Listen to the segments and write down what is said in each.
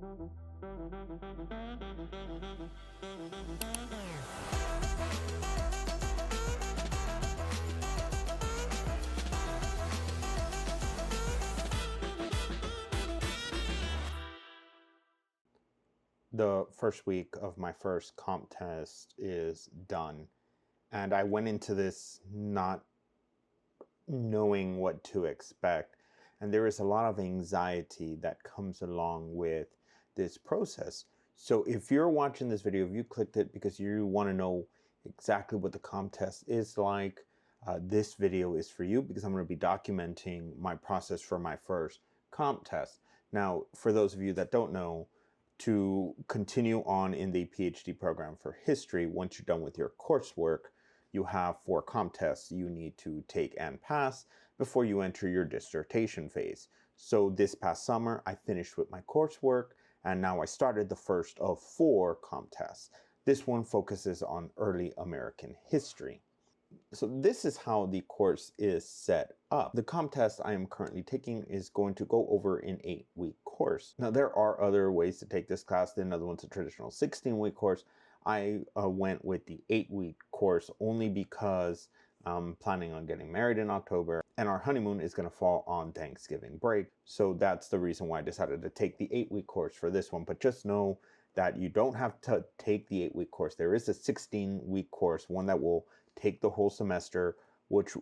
The first week of my first comp test is done, and I went into this not knowing what to expect, and there is a lot of anxiety that comes along with this process. So if you're watching this video, if you clicked it because you want to know exactly what the comp test is like, this video is for you, because I'm going to be documenting my process for my first comp test. Now, for those of you that don't know, to continue on in the PhD program for history, once you're done with your coursework, you have 4 comp tests you need to take and pass before you enter your dissertation phase. So this past summer, I finished with my coursework, and now I started the first of 4 comp tests. This one focuses on early American history. So this is how the course is set up. The comp test I am currently taking is going to go over an 8-week course. Now, there are other ways to take this class. Another one's a traditional 16-week course. I went with the 8-week course only because I'm planning on getting married in October, and our honeymoon is going to fall on Thanksgiving break. So that's the reason why I decided to take the 8-week course for this one. But just know that you don't have to take the 8-week course. There is a 16-week course, one that will take the whole semester, which,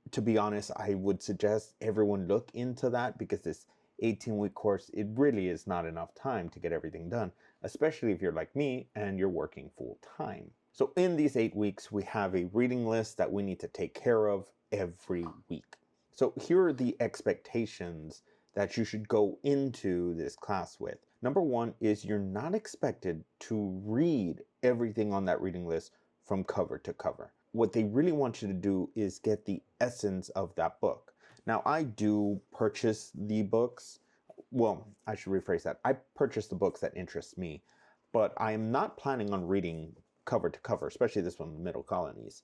to be honest, I would suggest everyone look into that, because this 18-week course, it really is not enough time to get everything done, especially if you're like me and you're working full time. So in these 8 weeks, we have a reading list that we need to take care of every week. So here are the expectations that you should go into this class with. Number 1 is you're not expected to read everything on that reading list from cover to cover. What they really want you to do is get the essence of that book. Now, I do purchase the books. Well, I should rephrase that. I purchase the books that interest me, but I am not planning on reading cover to cover, especially this one, Middle Colonies.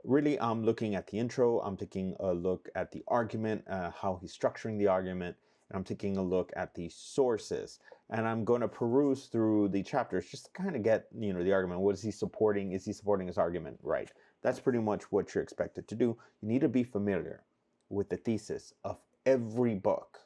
Really, I'm looking at the intro. I'm taking a look at the argument, how he's structuring the argument, and I'm taking a look at the sources. And I'm going to peruse through the chapters just to kind of get, the argument. What is he supporting? Is he supporting his argument? Right. That's pretty much what you're expected to do. You need to be familiar with the thesis of every book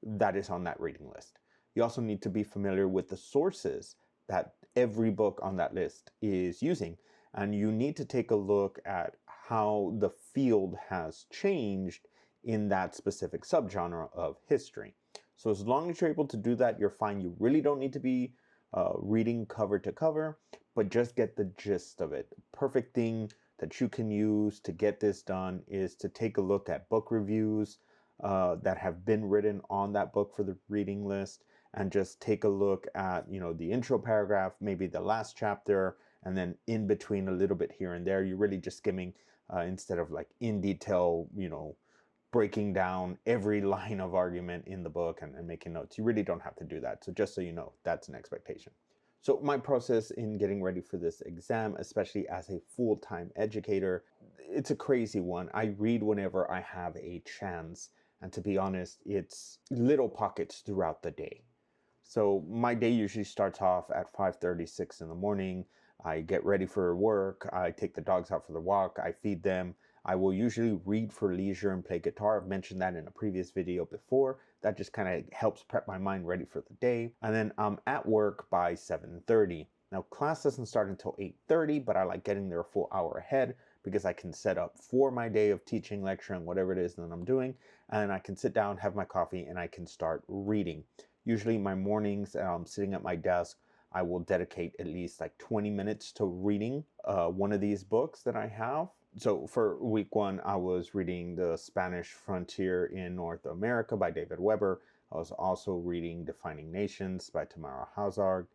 that is on that reading list. You also need to be familiar with the sources that every book on that list is using. And you need to take a look at how the field has changed in that specific subgenre of history. So as long as you're able to do that, you're fine. You really don't need to be reading cover to cover, but just get the gist of it. Perfect thing that you can use to get this done is to take a look at book reviews that have been written on that book for the reading list, and just take a look at, the intro paragraph, maybe the last chapter, and then in between a little bit here and there. You're really just skimming instead of like in detail, breaking down every line of argument in the book and making notes. You really don't have to do that. So just so you know, that's an expectation. So my process in getting ready for this exam, especially as a full-time educator, it's a crazy one. I read whenever I have a chance. And to be honest, it's little pockets throughout the day. So my day usually starts off at 5:30, 6 in the morning. I get ready for work. I take the dogs out for the walk. I feed them. I will usually read for leisure and play guitar. I've mentioned that in a previous video before. That just kind of helps prep my mind ready for the day. And then I'm at work by 7:30. Now, class doesn't start until 8:30, but I like getting there a full hour ahead because I can set up for my day of teaching, lecturing, whatever it is that I'm doing. And I can sit down, have my coffee, and I can start reading. Usually my mornings, sitting at my desk, I will dedicate at least like 20 minutes to reading one of these books that I have. So for week 1, I was reading The Spanish Frontier in North America by David Weber. I was also reading Defining Nations by Tamara Hazard.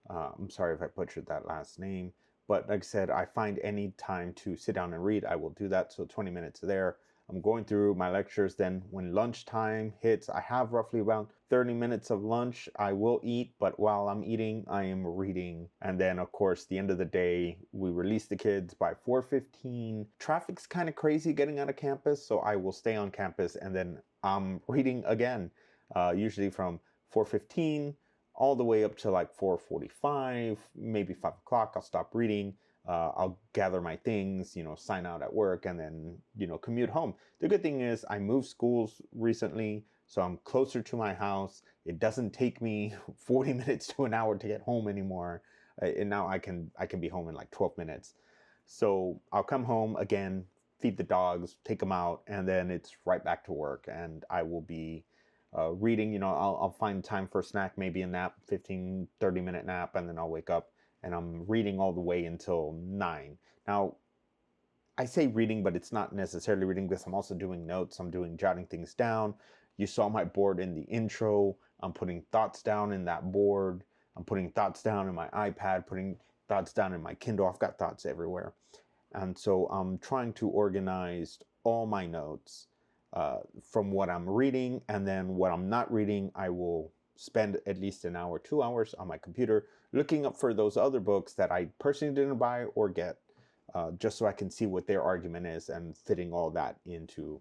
I'm sorry if I butchered that last name. But like I said, I find any time to sit down and read, I will do that. So 20 minutes there. I'm going through my lectures. Then when lunchtime hits, I have roughly around 30 minutes of lunch. I will eat, but while I'm eating, I am reading. And then, of course, the end of the day, we release the kids by 4:15. Traffic's kind of crazy getting out of campus, so I will stay on campus and then I'm reading again, usually from 4:15 all the way up to like 4:45, maybe 5 o'clock. I'll stop reading. I'll gather my things, sign out at work, and then, commute home. The good thing is I moved schools recently, so I'm closer to my house. It doesn't take me 40 minutes to an hour to get home anymore. And now I can be home in like 12 minutes. So I'll come home again, feed the dogs, take them out, and then it's right back to work. And I will be reading. I'll find time for a snack, maybe a nap, 15, 30-minute nap, and then I'll wake up and I'm reading all the way until 9. Now, I say reading, but it's not necessarily reading because I'm also doing notes. I'm jotting things down. You saw my board in the intro. I'm putting thoughts down in that board. I'm putting thoughts down in my iPad, putting thoughts down in my Kindle. I've got thoughts everywhere. And so I'm trying to organize all my notes from what I'm reading, and then what I'm not reading, I will spend at least an hour, 2 hours on my computer looking up for those other books that I personally didn't buy or get, just so I can see what their argument is and fitting all that into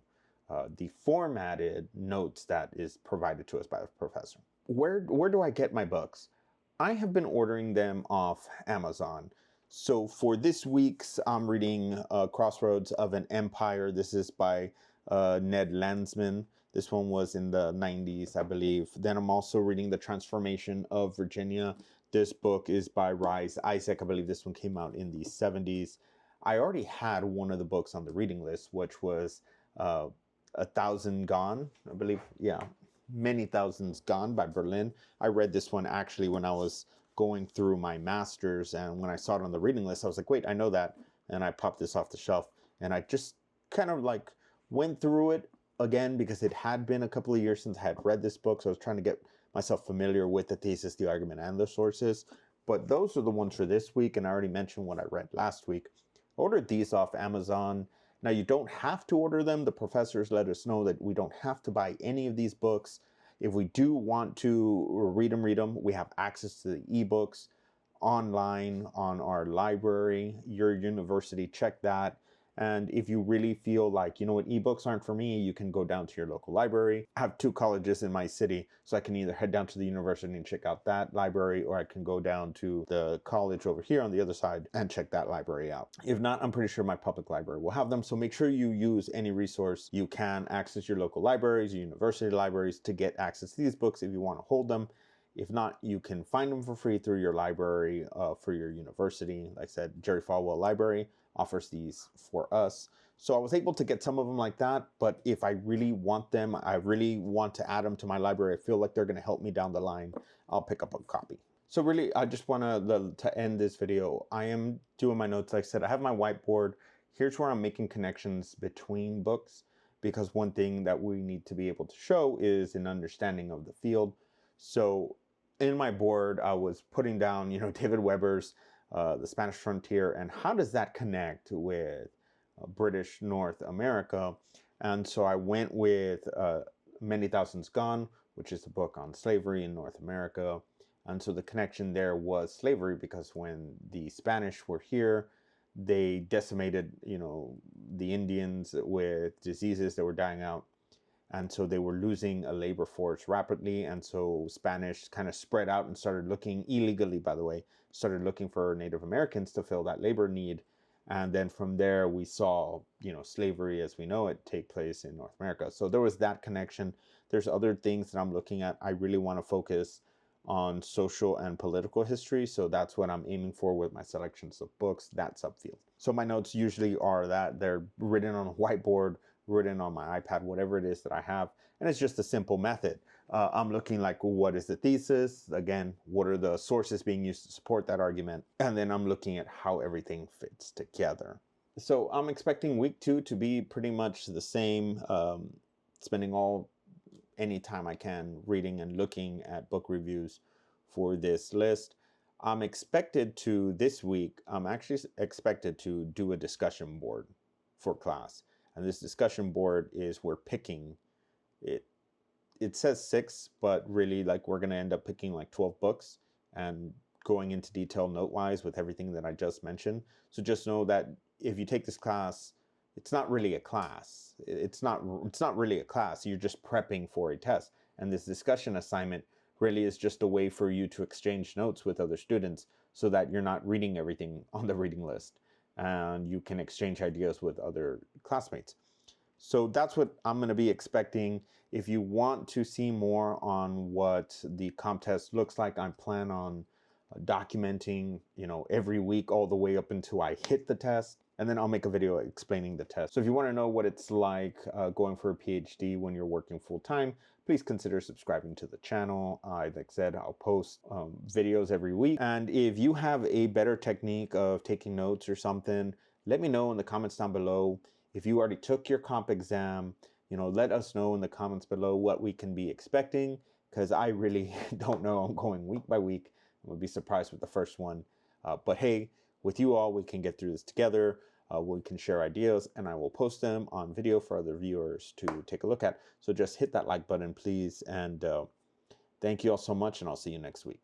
the formatted notes that is provided to us by the professor. Where do I get my books? I have been ordering them off Amazon. So for this week's, I'm reading Crossroads of an Empire. This is by Ned Landsman. This one was in the 90s, I believe. Then I'm also reading The Transformation of Virginia. This book is by Rise Isaac. I believe this one came out in the 70s. I already had one of the books on the reading list, which was A Thousand Gone, I believe. Yeah, Many Thousands Gone by Berlin. I read this one actually when I was going through my master's, and when I saw it on the reading list, I was like, wait, I know that. And I popped this off the shelf, and I just kind of like went through it again because it had been a couple of years since I had read this book. So I was trying to get myself familiar with the thesis, the argument, and the sources. But those are the ones for this week, and I already mentioned what I read last week. I ordered these off Amazon. Now, you don't have to order them. The professors let us know that we don't have to buy any of these books. If we do want to read them, we have access to the ebooks online on our library, your university. Check that. And if you really feel like, ebooks aren't for me, you can go down to your local library. I have 2 colleges in my city, so I can either head down to the university and check out that library, or I can go down to the college over here on the other side and check that library out. If not, I'm pretty sure my public library will have them. So make sure you use any resource you can. Access your local libraries, your university libraries to get access to these books if you want to hold them. If not, you can find them for free through your library for your university. Like I said, Jerry Falwell Library offers these for us. So I was able to get some of them like that, but if I really want them, I really want to add them to my library, I feel like they're going to help me down the line, I'll pick up a copy. So really, I just want to end this video. I am doing my notes. Like I said, I have my whiteboard. Here's where I'm making connections between books, because one thing that we need to be able to show is an understanding of the field. So in my board, I was putting down, David Weber's The Spanish Frontier, and how does that connect with British North America? And so I went with Many Thousands Gone, which is a book on slavery in North America. And so the connection there was slavery, because when the Spanish were here, they decimated, the Indians with diseases that were dying out. And so they were losing a labor force rapidly. And so Spanish kind of spread out and started looking, illegally, by the way, started looking for Native Americans to fill that labor need. And then from there, we saw, slavery as we know it take place in North America. So there was that connection. There's other things that I'm looking at. I really want to focus on social and political history. So that's what I'm aiming for with my selections of books, that subfield. So my notes usually are that they're written on a whiteboard, written on my iPad, whatever it is that I have. And it's just a simple method. I'm looking like, what is the thesis? Again, what are the sources being used to support that argument? And then I'm looking at how everything fits together. So I'm expecting week 2 to be pretty much the same, spending any time I can reading and looking at book reviews for this list. I'm expected to, this week, I'm actually expected to do a discussion board for class. And this discussion board is, we're picking it. It says 6, but really, like, we're going to end up picking like 12 books and going into detail note-wise with everything that I just mentioned. So just know that if you take this class, it's not really a class. It's not really a class. You're just prepping for a test. And this discussion assignment really is just a way for you to exchange notes with other students so that you're not reading everything on the reading list, and you can exchange ideas with other classmates. So that's what I'm going to be expecting. If you want to see more on what the comp test looks like, I plan on documenting, every week all the way up until I hit the test. And then I'll make a video explaining the test. So if you want to know what it's like going for a PhD when you're working full time, please consider subscribing to the channel. Like I said, I'll post videos every week. And if you have a better technique of taking notes or something, let me know in the comments down below. If you already took your comp exam, let us know in the comments below what we can be expecting, because I really don't know. I'm going week by week. I would be surprised with the first one. But hey, with you all, we can get through this together. We can share ideas, and I will post them on video for other viewers to take a look at. So just hit that like button, please. And thank you all so much, and I'll see you next week.